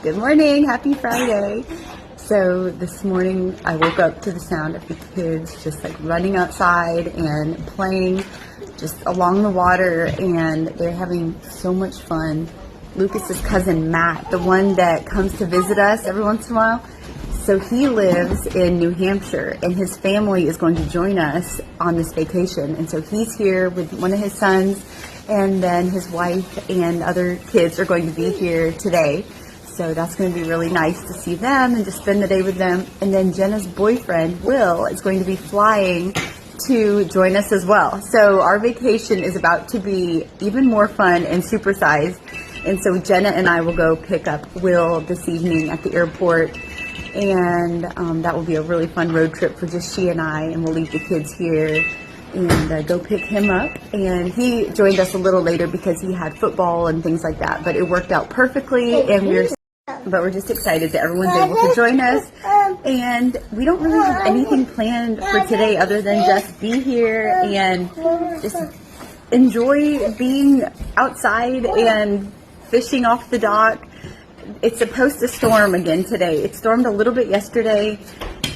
Good morning, happy Friday. So this morning I woke up to the sound of the kids just like running outside and playing just along the water, and they're having so much fun. Lucas's cousin Matt, the one that comes to visit us every once in a while, so he lives in New Hampshire and his family is going to join us on this vacation, and so he's here with one of his sons, and then his wife and other kids are going to be here today. So that's going to be really nice to see them and just spend the day with them. And then Jenna's boyfriend, Will, is going to be flying to join us as well. So our vacation is about to be even more fun and supersized. And so Jenna and I will go pick up Will this evening at the airport. And that will be a really fun road trip for just she and I. And we'll leave the kids here and go pick him up. And he joined us a little later because he had football and things like that. But it worked out perfectly, and we're just excited that everyone's able to join us. And we don't really have anything planned for today other than just be here and just enjoy being outside and fishing off the dock. It's supposed to storm again today. It stormed a little bit yesterday,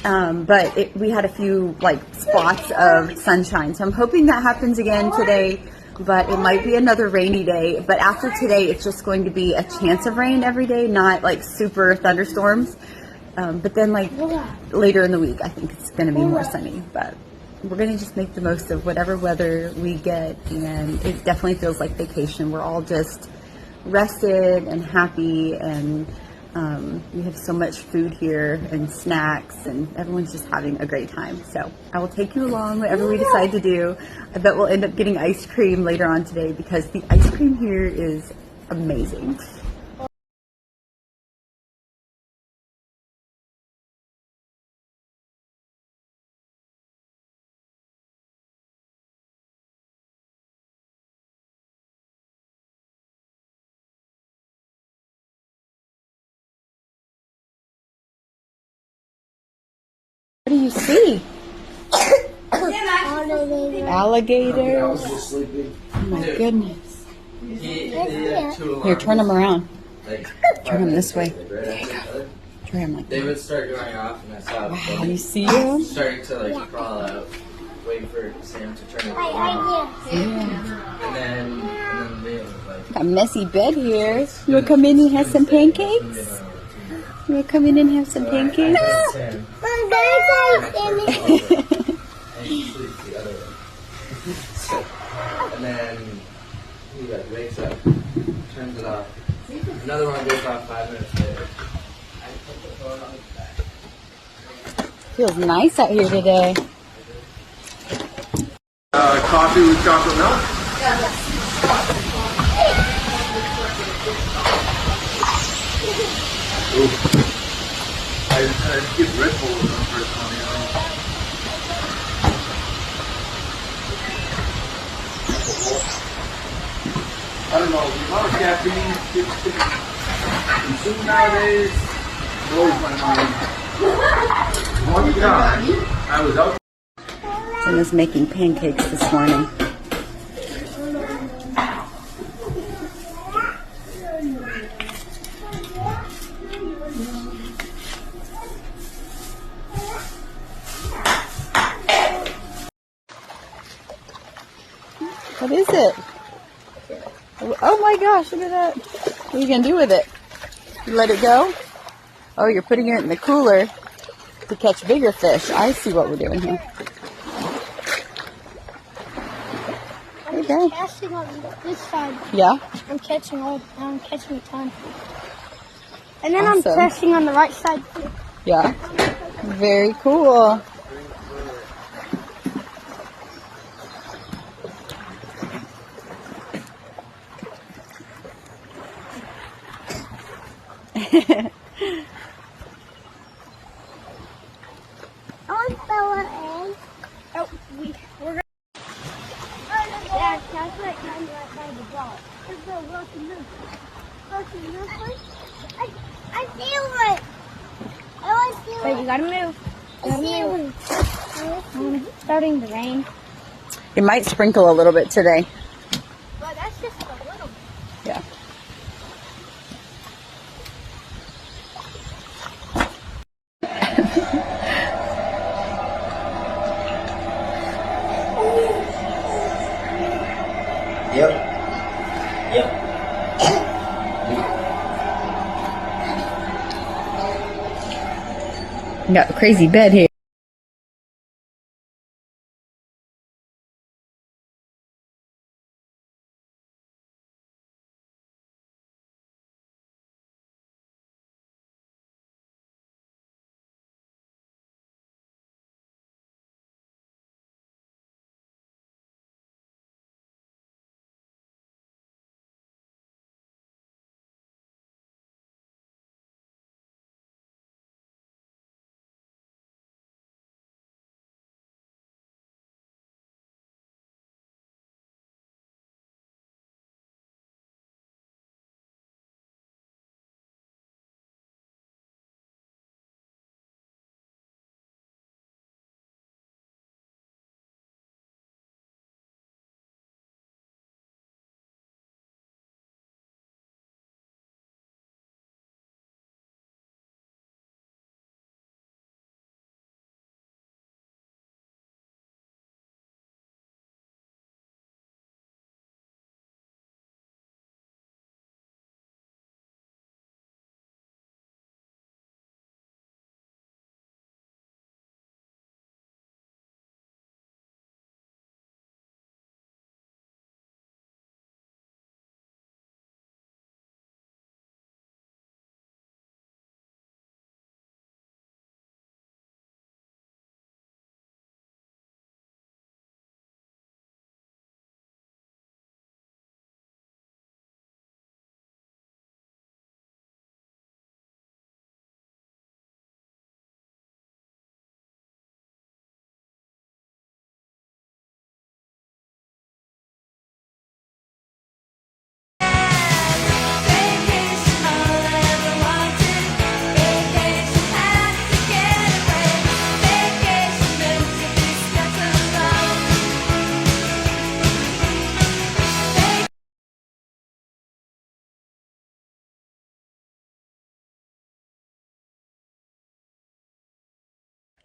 but we had a few spots of sunshine. So I'm hoping that happens again today. But it might be another rainy day. But after today, it's just going to be a chance of rain every day, not like super thunderstorms. But then later in the week, I think it's going to be more sunny. But we're going to just make the most of whatever weather we get. And it definitely feels like vacation. We're all just rested and happy, and we have so much food here and snacks, and everyone's just having a great time. So I will take you along whatever we decide to do. I bet we'll end up getting ice cream later on today because the ice cream here is amazing. What do you see? Alligators. Oh my goodness. Here, turn them around. Turn them this way. There you go. Turn them like that. They would start going off, and I saw wow, you see them? starting to crawl out, waiting for Sam to turn it around. Yeah. And then they Got a messy bed here. You want to come in and have some pancakes? You want to come in and have some pancakes? Sam. And then he wakes up, turns it off. Another one goes off 5 minutes later. I put the phone on his back. Feels nice out here today. Coffee with chocolate milk? Ooh. I'd get Red Bull with them first one, you know. I don't know, the amount of caffeine kids consume nowadays blows my mind. One time, I was out. Jenna's making pancakes this morning. What is it? Oh my gosh, look at that. What are you going to do with it? You let it go? Oh, you're putting it in the cooler to catch bigger fish. I see what we're doing here. Okay. I'm casting on this side. Yeah? I'm catching a ton. And then Awesome. I'm casting on the right side. Yeah. Very cool. Oh, fella, egg. Oh, we're gonna. Yeah, that's right, kind of right by the ball. Let's go, Wilson, this. Wilson, this way. I see one. I see one. Wait, you gotta move. I see one. It's starting to rain. It might sprinkle a little bit today. But that's just a little bit. Yeah. Got a crazy bed here.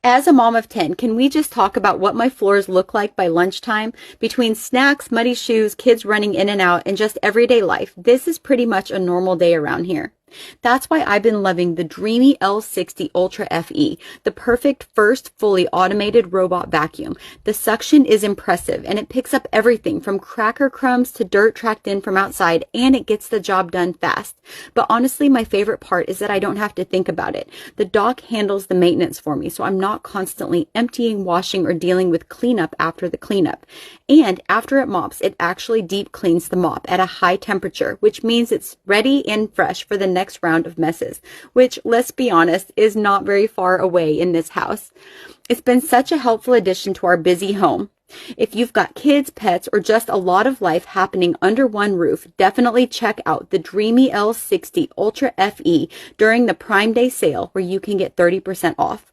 As a mom of 10, can we just talk about what my floors look like by lunchtime? Between snacks, muddy shoes, kids running in and out, and just everyday life, this is pretty much a normal day around here. That's why I've been loving the Dreamy L60 Ultra FE, the perfect first fully automated robot vacuum. The suction is impressive and it picks up everything from cracker crumbs to dirt tracked in from outside, and it gets the job done fast. But honestly, my favorite part is that I don't have to think about it. The dock handles the maintenance for me, so I'm not constantly emptying, washing, or dealing with cleanup after the cleanup. And after it mops, it actually deep cleans the mop at a high temperature, which means it's ready and fresh for the next round of messes, which, let's be honest, is not very far away in this house. It's been such a helpful addition to our busy home. If you've got kids, pets, or just a lot of life happening under one roof, definitely check out the Dreamy L60 Ultra FE during the Prime Day sale, where you can get 30% off.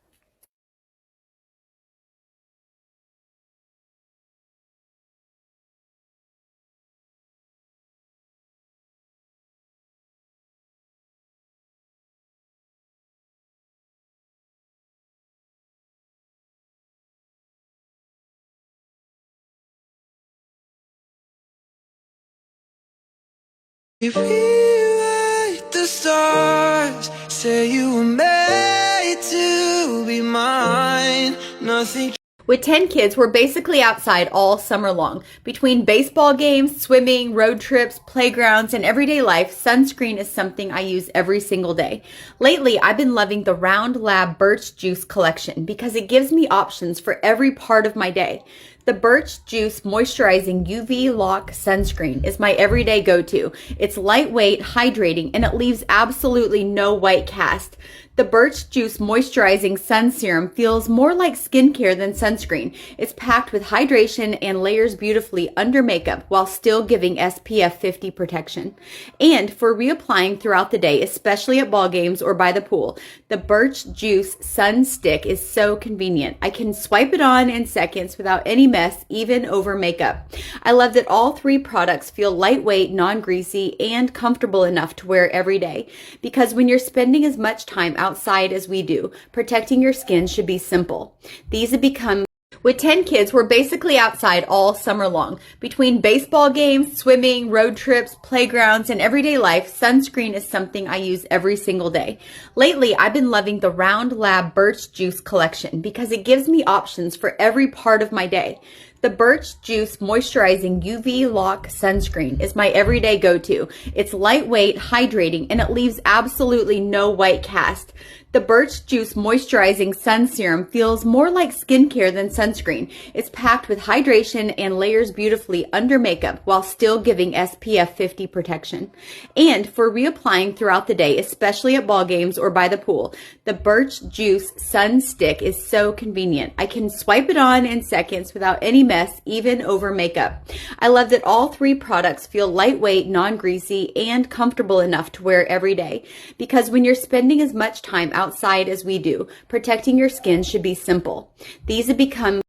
If we write the stars, say you were made to be mine, nothing. With 10 kids, we're basically outside all summer long. Between baseball games, swimming, road trips, playgrounds, and everyday life, sunscreen is something I use every single day. Lately, I've been loving the Round Lab Birch Juice collection because it gives me options for every part of my day. The Birch Juice Moisturizing UV Lock Sunscreen is my everyday go-to. It's lightweight, hydrating, and it leaves absolutely no white cast. The Birch Juice Moisturizing Sun Serum feels more like skincare than sunscreen. It's packed with hydration and layers beautifully under makeup while still giving SPF 50 protection. And for reapplying throughout the day, especially at ball games or by the pool, the Birch Juice Sun Stick is so convenient. I can swipe it on in seconds without any mess, even over makeup. I love that all three products feel lightweight, non-greasy, and comfortable enough to wear every day. Because when you're spending as much time outside as we do, protecting your skin should be simple. These have become With 10 kids, we're basically outside all summer long. Between baseball games, swimming, road trips, playgrounds, and everyday life, sunscreen is something I use every single day. Lately, I've been loving the Round Lab Birch Juice collection because it gives me options for every part of my day. The Birch Juice Moisturizing UV Lock Sunscreen is my everyday go-to. It's lightweight, hydrating, and it leaves absolutely no white cast. The Birch Juice Moisturizing Sun Serum feels more like skincare than sunscreen. It's packed with hydration and layers beautifully under makeup while still giving SPF 50 protection. And for reapplying throughout the day, especially at ball games or by the pool, the Birch Juice Sun Stick is so convenient. I can swipe it on in seconds without any mess, even over makeup. I love that all three products feel lightweight, non-greasy, and comfortable enough to wear every day. Because when you're spending as much time outside as we do, protecting your skin should be simple. These have become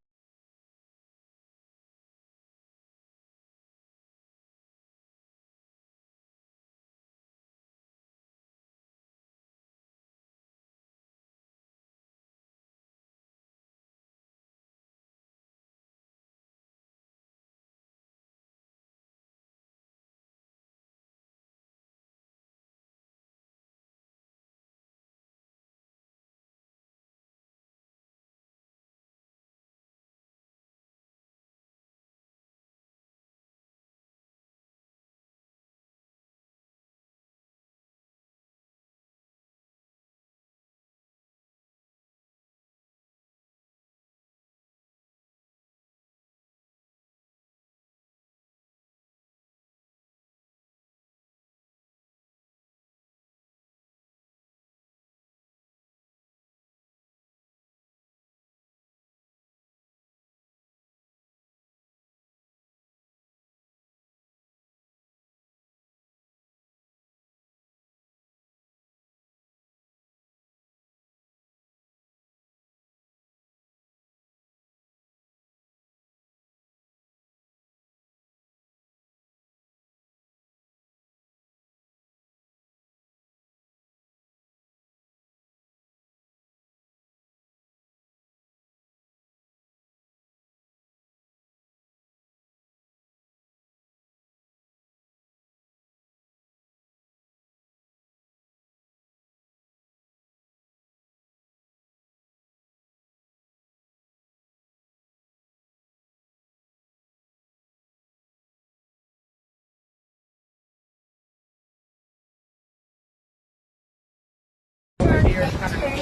Turned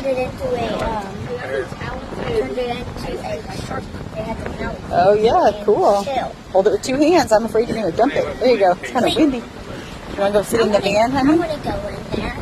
it into a shark. They had to melt Oh yeah, cool. shell. Hold it with two hands. I'm afraid you're going to dump it. There you go. It's kind of windy. You want to go sit in the van, I honey? want to go in there.